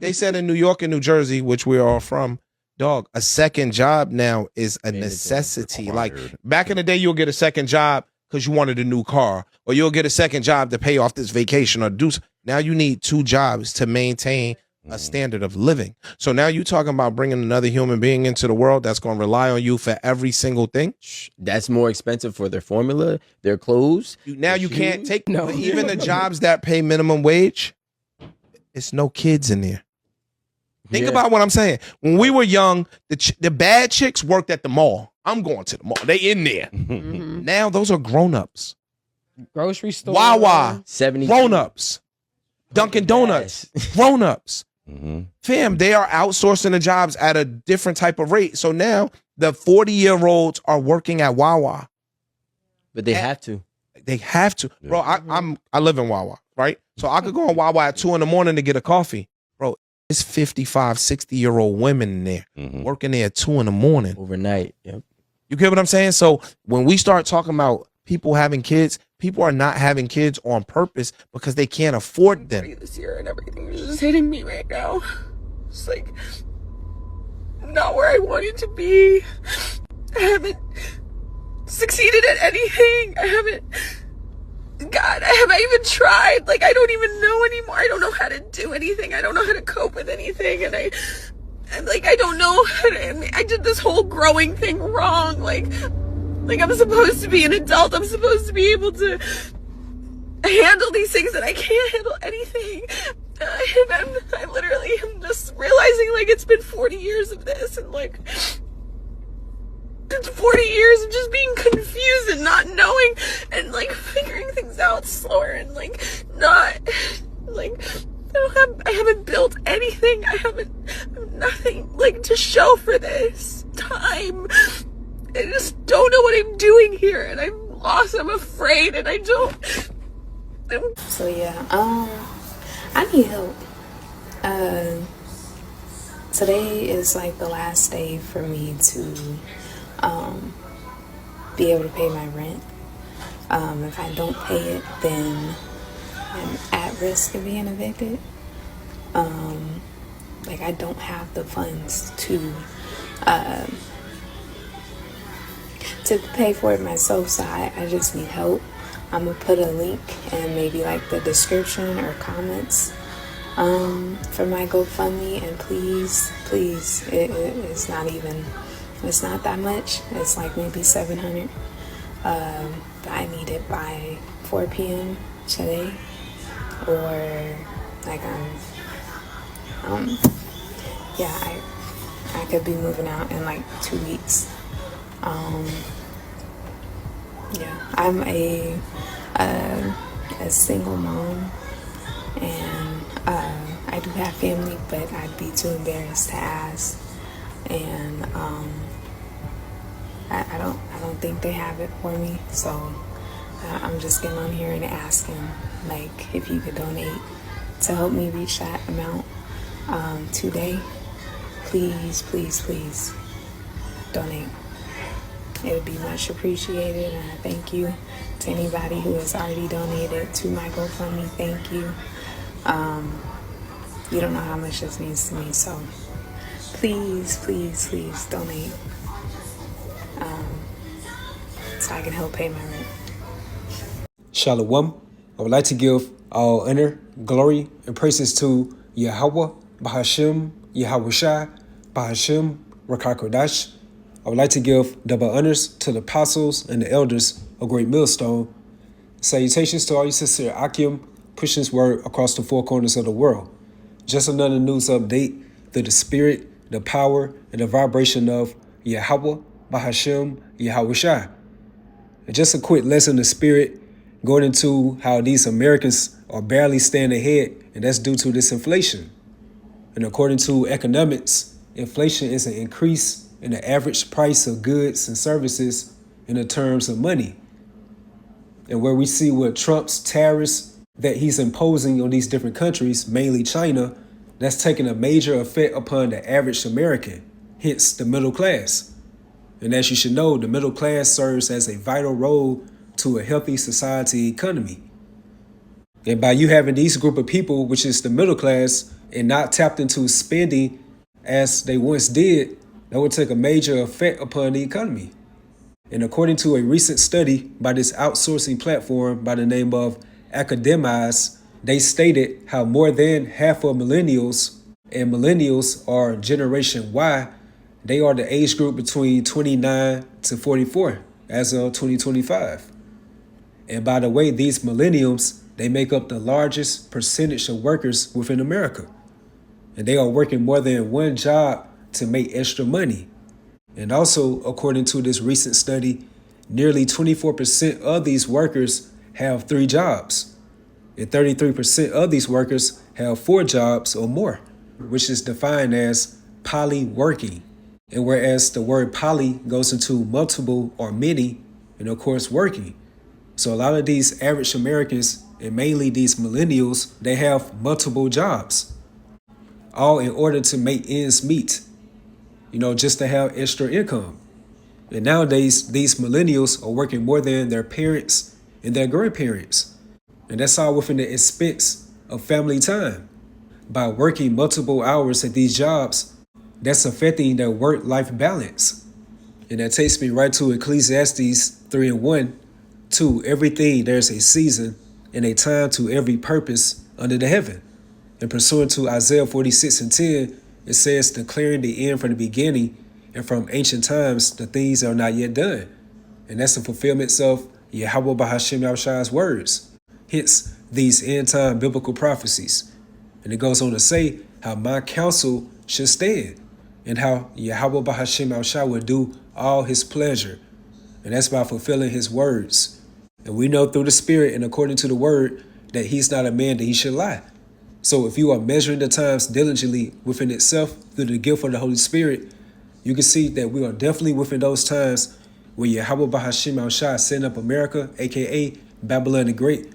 They said in New York and New Jersey, which we're all from, dog, a second job now is a necessity. Like back in the day, you'll get a second job because you wanted a new car, or you'll get a second job to pay off this vacation or do. Now you need 2 jobs to maintain a standard of living. So now you talking about bringing another human being into the world that's going to rely on you for every single thing. That's more expensive for their formula, their clothes. Now you can't take even the jobs that pay minimum wage. It's no kids in there. Think about what I'm saying. When we were young, the bad chicks worked at the mall. I'm going to the mall. They in there. Now those are grown-ups. Grocery store. Wawa. 70 grown-ups. Dunkin' Donuts. Grown-ups. Fam, they are outsourcing the jobs at a different type of rate. So now the 40-year-olds are working at Wawa. But they have to. They have to. Bro, I live in Wawa, right? So I could go on Wawa at 2 a.m. to get a coffee. Bro, it's 55, 60-year-old women in there working there at 2 a.m. Overnight, yep. You get what I'm saying? So when we start talking about people having kids, people are not having kids on purpose because they can't afford them. This year and everything is just hitting me right now. It's like not where I wanted to be. I haven't succeeded at anything. God, have I even tried? Like, I don't even know anymore. I don't know how to do anything. I don't know how to cope with anything. And I don't know how to, I did this whole growing thing wrong. Like I'm supposed to be an adult. I'm supposed to be able to handle these things, and I can't handle anything. And I literally am just realizing, like, it's been 40 years of this, and like, it's 40 years of just being confused and not knowing and like figuring things out slower and like not like I haven't built anything. I have nothing like to show for this time. I just don't know what I'm doing here, and I'm lost. I'm afraid, and I don't. So yeah, I need help. Today is like the last day for me to be able to pay my rent. If I don't pay it, then I'm at risk of being evicted. Like, I don't have the funds to pay for it myself, so I just need help. I'm gonna put a link in maybe like the description or comments for my GoFundMe, and please, it's not that much. It's like maybe $700. But I need it by 4 p.m. today, or like I could be moving out in like 2 weeks. I'm a single mom, and I do have family, but I'd be too embarrassed to ask, and I don't think they have it for me, so I'm just getting on here and asking, like, if you could donate to help me reach that amount today. Please donate. It would be much appreciated, and I thank you to anybody who has already donated to my GoFundMe. Thank you. You don't know how much this means to me, so please donate, so I can help pay my rent. Shalom. I would like to give all honor, glory, and praises to Yahweh, Bahashim, Yahweh Shai, Bahashim, Rakakodash. I would like to give double honors to the apostles and the elders of Great Millstone. Salutations to all you sincere Akim, pushing this word across the 4 corners of the world. Just another news update through the spirit, the power, and the vibration of Yahweh, Bahashim, Yahweh Shai. And just a quick lesson in spirit, going into how these Americans are barely staying ahead, and that's due to this inflation. And according to economics, inflation is an increase in the average price of goods and services in the terms of money. And where we see with Trump's tariffs that he's imposing on these different countries, mainly China, that's taking a major effect upon the average American, hence the middle class. And as you should know, the middle class serves as a vital role to a healthy society economy. And by you having these group of people, which is the middle class, and not tapped into spending as they once did, that would take a major effect upon the economy. And according to a recent study by this outsourcing platform by the name of Academize, they stated how more than half of millennials, and millennials are Generation Y, they are the age group between 29 to 44 as of 2025. And by the way, these millennials, they make up the largest percentage of workers within America. And they are working more than one job to make extra money. And also, according to this recent study, nearly 24% of these workers have 3 jobs. And 33% of these workers have 4 jobs or more, which is defined as polyworking. And whereas the word poly goes into multiple or many, and of course working. So a lot of these average Americans, and mainly these millennials, they have multiple jobs, all in order to make ends meet, just to have extra income. And nowadays, these millennials are working more than their parents and their grandparents. And that's all within the expense of family time. By working multiple hours at these jobs, that's affecting their work-life balance. And that takes me right to Ecclesiastes 3:1. To everything there's a season and a time to every purpose under the heaven. And pursuant to Isaiah 46:10, it says, declaring the end from the beginning and from ancient times the things that are not yet done. And that's the fulfillment of Yahweh Bahashem Yahshua's words. Hence, these end-time biblical prophecies. And it goes on to say how my counsel should stand and how Yahweh Bahashem Yahushua will do all his pleasure. And that's by fulfilling his words. And we know through the Spirit and according to the word that he's not a man that he should lie. So if you are measuring the times diligently within itself through the gift of the Holy Spirit, you can see that we are definitely within those times where Yahweh Bahashem Yahushua set up America, aka Babylon the Great,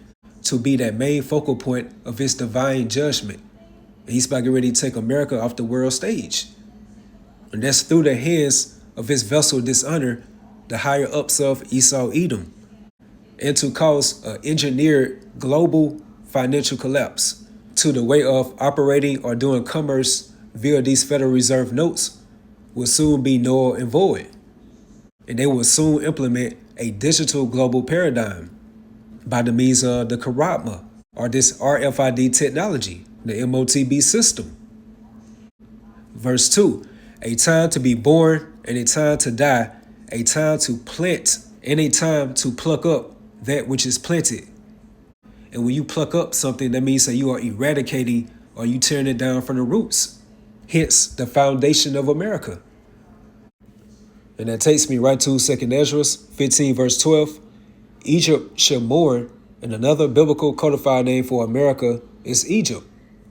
to be that main focal point of his divine judgment. And he's about to get ready to take America off the world stage. And that's through the hands of his vessel of dishonor, the higher ups of Esau Edom, and to cause an engineered global financial collapse to the way of operating or doing commerce via these Federal Reserve notes will soon be null and void. And they will soon implement a digital global paradigm by the means of the Karatma, or this RFID technology, the MOTB system. Verse 2, a time to be born and a time to die, a time to plant and a time to pluck up that which is planted. And when you pluck up something, that means that you are eradicating or you tearing it down from the roots. Hence, the foundation of America. And that takes me right to 2 Ezra 15 verse 12. Egypt shall mourn, and another biblical codified name for America is Egypt.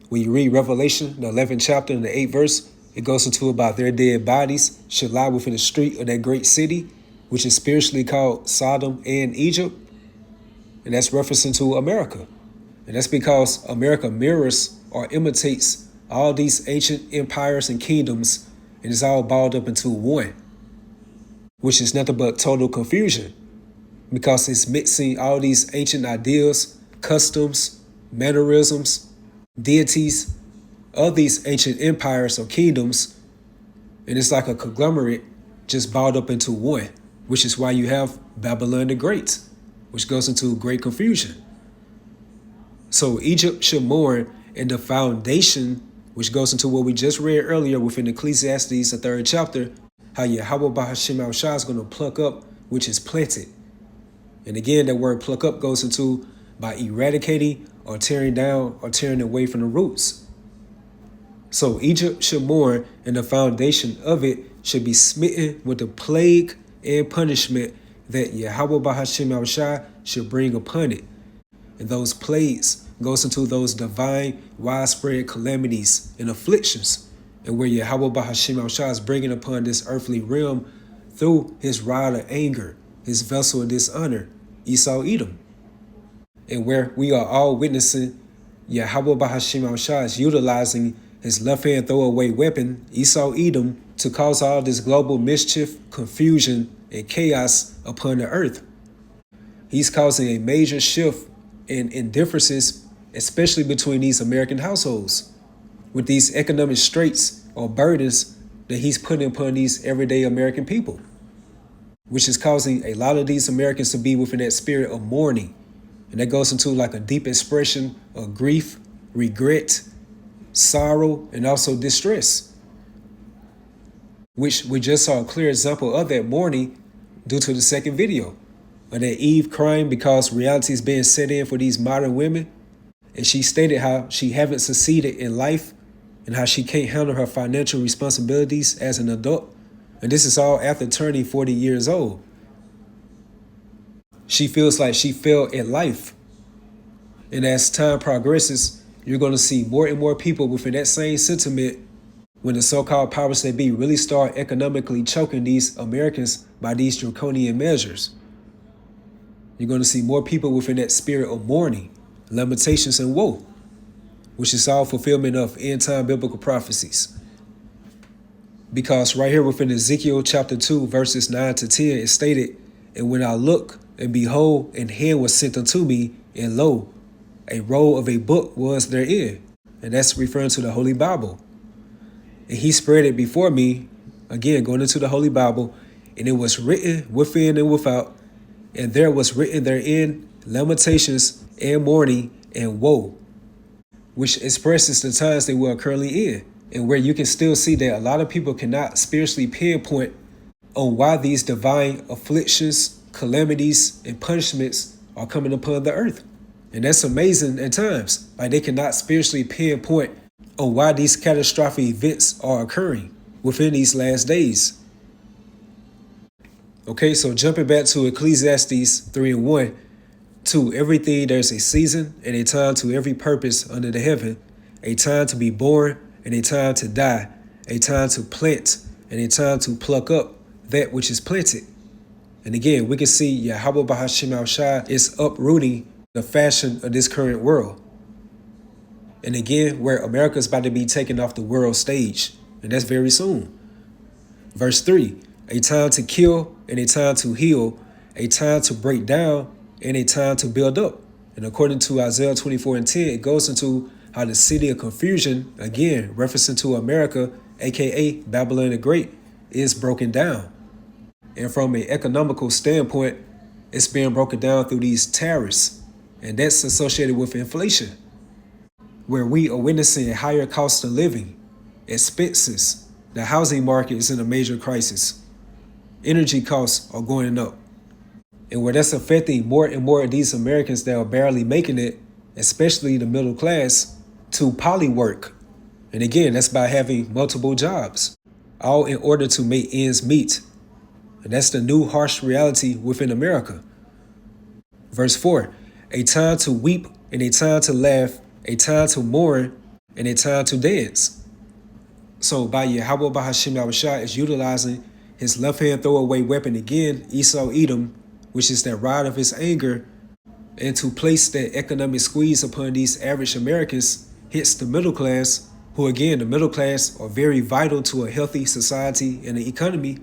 When you read Revelation, the 11th chapter and the 8th verse, it goes into about their dead bodies should lie within the street of that great city, which is spiritually called Sodom and Egypt. And that's referencing to America. And that's because America mirrors or imitates all these ancient empires and kingdoms, and is all balled up into one, which is nothing but total confusion, because it's mixing all these ancient ideas, customs, mannerisms, deities of these ancient empires or kingdoms, and it's like a conglomerate just balled up into one, which is why you have Babylon the Great, which goes into great confusion. So Egypt should mourn, and the foundation, which goes into what we just read earlier within Ecclesiastes, the 3rd chapter, how Yahweh Bahashem Yahushua is going to pluck up which is planted. And again, that word pluck up goes into by eradicating or tearing down or tearing away from the roots. So Egypt should mourn, and the foundation of it should be smitten with the plague and punishment that Yahweh Bahashem Yahushua should bring upon it. And those plagues goes into those divine widespread calamities and afflictions, and where Yahweh Bahashem Yahushua is bringing upon this earthly realm through his rod of anger, his vessel of dishonor, Esau Edom. And where we are all witnessing Yahweh Bahashem Yahushua is utilizing his left-hand throwaway weapon, Esau Edom, to cause all this global mischief, confusion, and chaos upon the earth. He's causing a major shift in indifferences, especially between these American households. with these economic straits or burdens that he's putting upon these everyday American people, which is causing a lot of these Americans to be within that spirit of mourning. And that goes into like a deep expression of grief, regret, sorrow, and also distress, which we just saw a clear example of that mourning due to the second video of that Eve crying because reality is being set in for these modern women. And she stated how she haven't succeeded in life and how she can't handle her financial responsibilities as an adult. And this is all after turning 40 years old. She feels like she failed at life. And as time progresses, you're going to see more and more people within that same sentiment when the so-called powers that be really start economically choking these Americans by these draconian measures. You're going to see more people within that spirit of mourning, lamentations, and woe, which is all fulfillment of end-time biblical prophecies. Because right here within Ezekiel chapter 2, verses 9 to 10, it stated, "And when I look, and behold, an hand was sent unto me, and lo, a roll of a book was therein." And that's referring to the Holy Bible. "And he spread it before me," again going into the Holy Bible, "and it was written within and without, and there was written therein lamentations and mourning and woe," which expresses the times that we're currently in, and where you can still see that a lot of people cannot spiritually pinpoint on why these divine afflictions, calamities, and punishments are coming upon the earth. And that's amazing at times. Like they cannot spiritually pinpoint on why these catastrophic events are occurring within these last days. Okay, so jumping back to Ecclesiastes 3:1, "To everything there's a season and a time to every purpose under the heaven, a time to be born and a time to die, a time to plant and a time to pluck up that which is planted." And again, we can see Yahweh Bahashim Al-Shai is uprooting the fashion of this current world. And again, where America's about to be taken off the world stage, and that's very soon. Verse 3, "A time to kill and a time to heal, a time to break down and a time to build up." And according to Isaiah 24:10, it goes into how the city of confusion, again, referencing to America, aka Babylon the Great, is broken down. And from an economical standpoint, it's being broken down through these tariffs. And that's associated with inflation, where we are witnessing a higher cost of living, expenses. The housing market is in a major crisis. Energy costs are going up. And where that's affecting more and more of these Americans that are barely making it, especially the middle class, to poly work. And again, that's by having multiple jobs, all in order to make ends meet. And that's the new harsh reality within America. Verse 4, "A time to weep and a time to laugh, a time to mourn and a time to dance." So by Yahweh Bahashim Yahushua is utilizing his left-hand throwaway weapon again, Esau Edom, which is that rod of his anger, and to place that economic squeeze upon these average Americans hits the middle class, who again, the middle class are very vital to a healthy society and an economy.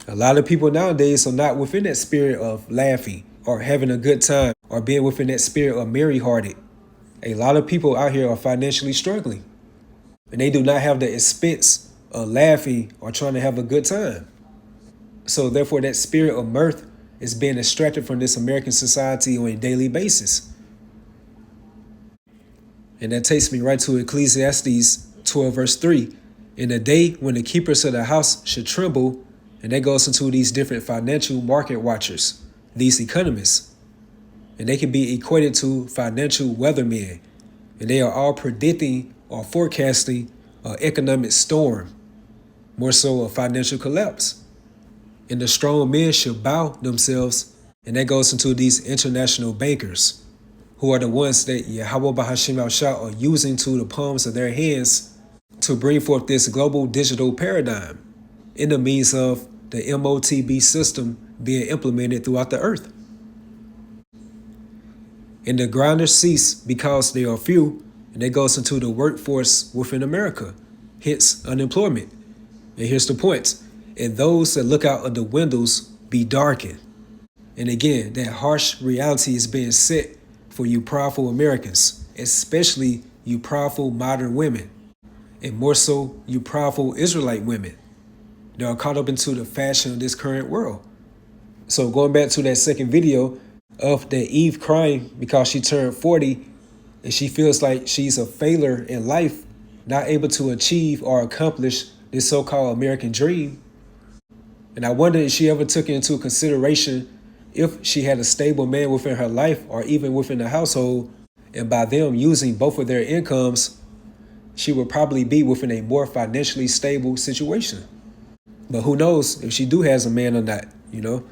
A lot of people nowadays are not within that spirit of laughing or having a good time or being within that spirit of merry-hearted. A lot of people out here are financially struggling, and they do not have the expense of laughing or trying to have a good time. So therefore, that spirit of mirth is being extracted from this American society on a daily basis. And that takes me right to Ecclesiastes 12 verse 3. "In the day when the keepers of the house should tremble," and that goes into these different financial market watchers, these economists. And they can be equated to financial weathermen. And they are all predicting or forecasting an economic storm, more so a financial collapse. "And the strong men should bow themselves," and that goes into these international bankers, who are the ones that Yahweh Bahashim Al-Shah are using to the palms of their hands to bring forth this global digital paradigm in the means of the MOTB system being implemented throughout the earth. "And the grinders cease because they are few," and that goes into the workforce within America, hence unemployment. And here's the point. "And those that look out of the windows be darkened." And again, that harsh reality is being set for you proudful Americans, especially you proudful modern women. and more so you powerful Israelite women that are caught up into the fashion of this current world. So going back to that second video of that Eve crying because she turned 40 and she feels like she's a failure in life, not able to achieve or accomplish this so-called American dream. And I wonder if she ever took into consideration if she had a stable man within her life or even within the household, and by them using both of their incomes, she would probably be within a more financially stable situation. But who knows if she do has a man or not, you know?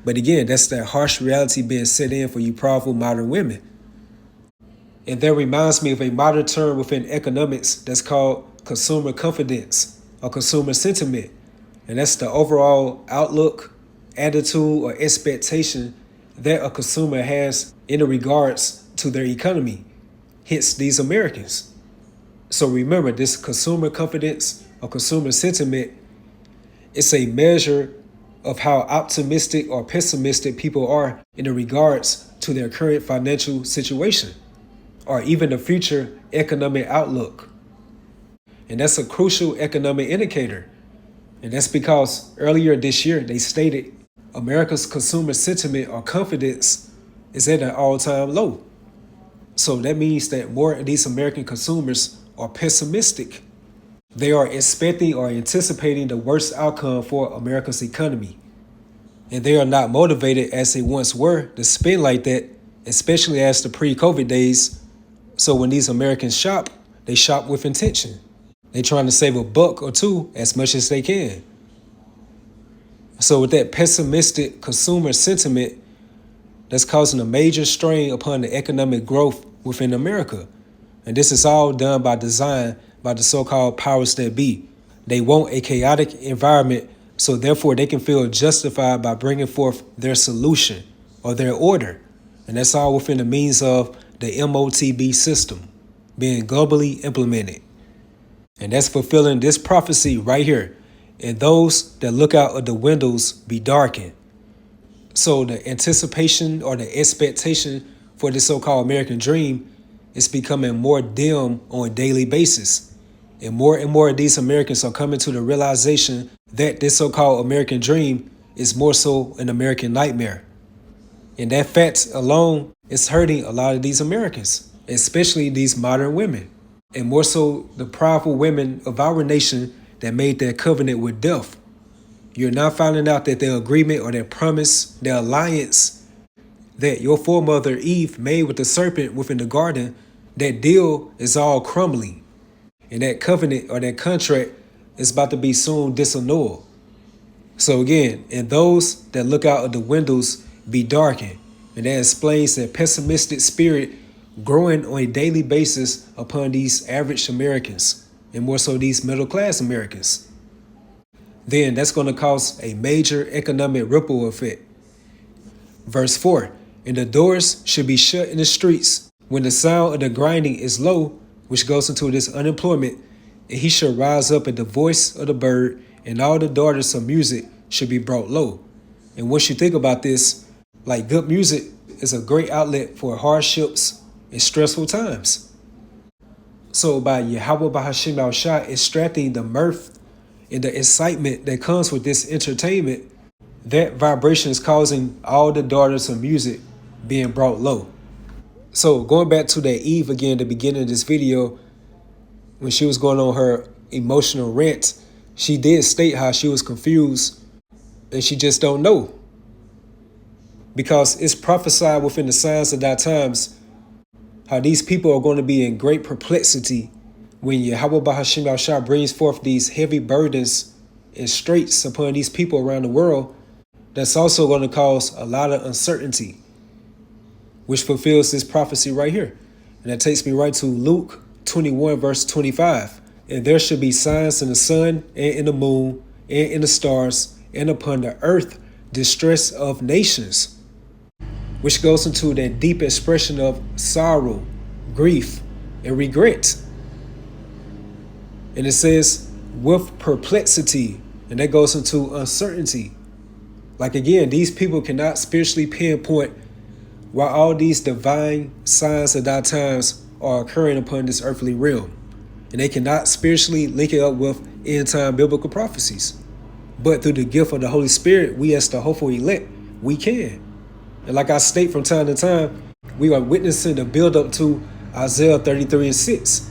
But again, that's that harsh reality being set in for you powerful modern women. And that reminds me of a modern term within economics that's called consumer confidence or consumer sentiment. And that's the overall outlook, attitude, or expectation that a consumer has in regards to their economy, hence these Americans. So remember, this consumer confidence or consumer sentiment, it's a measure of how optimistic or pessimistic people are in regards to their current financial situation or even the future economic outlook. And that's a crucial economic indicator. And that's because earlier this year, they stated America's consumer sentiment or confidence is at an all-time low. So that means that more of these American consumers are pessimistic. They are expecting or anticipating the worst outcome for America's economy. And they are not motivated as they once were to spend like that, especially as the pre-COVID days. So when these Americans shop, they shop with intention. They're trying to save a buck or two as much as they can. So with that pessimistic consumer sentiment, that's causing a major strain upon the economic growth within America. And this is all done by design by the so-called powers that be. They want a chaotic environment, so therefore they can feel justified by bringing forth their solution or their order. And that's all within the means of the MOTB system being globally implemented. And that's fulfilling this prophecy right here. And those that look out of the windows be darkened. So the anticipation or the expectation for this so-called American dream is becoming more dim on a daily basis. And more of these Americans are coming to the realization that this so-called American dream is more so an American nightmare. And that fact alone is hurting a lot of these Americans, especially these modern women. And more so the powerful women of our nation that made that covenant with death. You're now finding out that their agreement or their promise, their alliance that your foremother Eve made with the serpent within the garden, that deal is all crumbling. And that covenant or that contract is about to be soon disannulled. So again, and those that look out of the windows be darkened. And that explains that pessimistic spirit growing on a daily basis upon these average Americans, and more so these middle-class Americans. Then that's going to cause a major economic ripple effect. Verse 4, and the doors should be shut in the streets when the sound of the grinding is low, which goes into this unemployment, and he shall rise up at the voice of the bird, and all the daughters of music should be brought low. And once you think about this, like good music is a great outlet for hardships and stressful times. So by Yahweh Bahashim Al-Shah extracting the mirth and the excitement that comes with this entertainment, that vibration is causing all the daughters of music being brought low. So going back to that Eve again, the beginning of this video, when she was going on her emotional rant, she did state how she was confused and she just don't know. Because it's prophesied within the signs of that times how these people are going to be in great perplexity when Yahweh Bahashim Al-Shah brings forth these heavy burdens and straits upon these people around the world. That's also going to cause a lot of uncertainty, which fulfills this prophecy right here. And that takes me right to Luke 21 verse 25. And there should be signs in the sun and in the moon and in the stars and upon the earth distress of nations, which goes into that deep expression of sorrow, grief, and regret. And it says, with perplexity, and that goes into uncertainty. Like again, these people cannot spiritually pinpoint why all these divine signs of our times are occurring upon this earthly realm. and they cannot spiritually link it up with end-time biblical prophecies. But through the gift of the Holy Spirit, we as the hopeful elect, we can. And like I state from time to time, we are witnessing the build-up to Isaiah 33:6,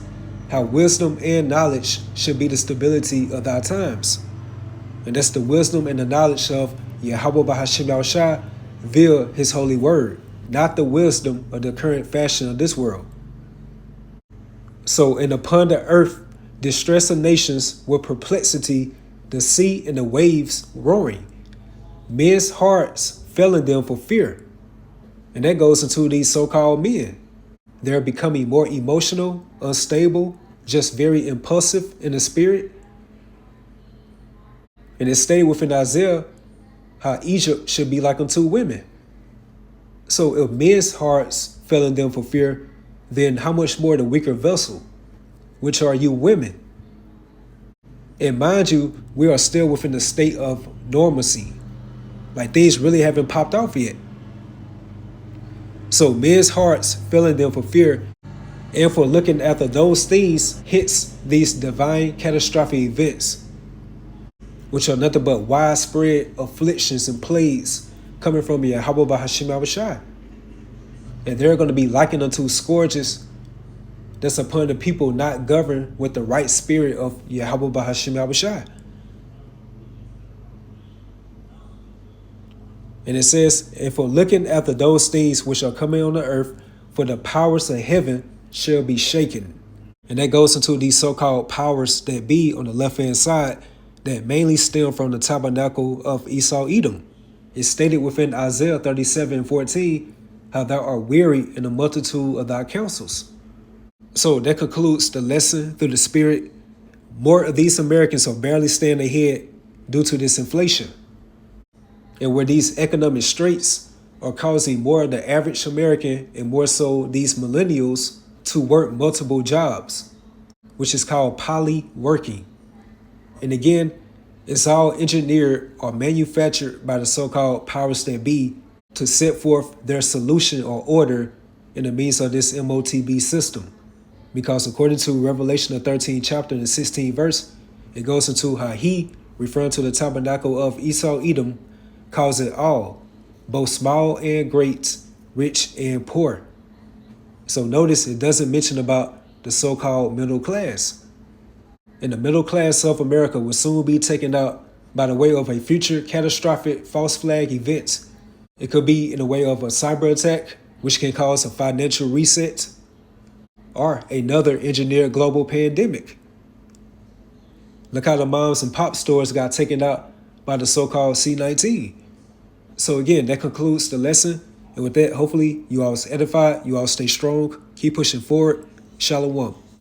how wisdom and knowledge should be the stability of our times. And that's the wisdom and the knowledge of Yahweh Bahashim Yahushua via his holy word, not the wisdom of the current fashion of this world. So, and upon the earth, distress of nations with perplexity, the sea and the waves roaring. Men's hearts failing them for fear. And that goes into these so-called men. They're becoming more emotional, unstable, just very impulsive in the spirit. And it stated within Isaiah how Egypt should be like unto women. So if men's hearts failing them for fear, then how much more the weaker vessel, which are you women? And mind you, we are still within the state of normalcy. Like things really haven't popped off yet. So men's hearts failing them for fear and for looking after those things hits these divine catastrophic events, which are nothing but widespread afflictions and plagues coming from Yahweh Bahashim Yahushua. And they're going to be likened unto scourges that's upon the people not governed with the right spirit of Yahweh Bahashim Yahushua. And it says, and for looking after those things which are coming on the earth, for the powers of heaven shall be shaken. And that goes into these so-called powers that be on the left-hand side that mainly stem from the tabernacle of Esau Edom. It's stated within Isaiah 37:14 how thou art weary in the multitude of thy counsels. So that concludes the lesson through the spirit. More of these Americans are barely staying ahead due to this inflation. And where these economic straits are causing more of the average American and more so these millennials to work multiple jobs, which is called poly-working. And again, it's all engineered or manufactured by the so-called powers that be to set forth their solution or order in the means of this MOTB system. Because according to Revelation the 13th chapter and the 16th verse, it goes into how he, referring to the tabernacle of Esau Edom, calls it all, both small and great, rich and poor. So notice it doesn't mention about the so-called middle class. And the middle class of America will soon be taken out by the way of a future catastrophic false flag event. It could be in the way of a cyber attack, which can cause a financial reset, or another engineered global pandemic. Look how the moms and pop stores got taken out by the so-called C-19. So again, that concludes the lesson. And with that, hopefully you all was edified, you all stay strong, keep pushing forward. Shalom.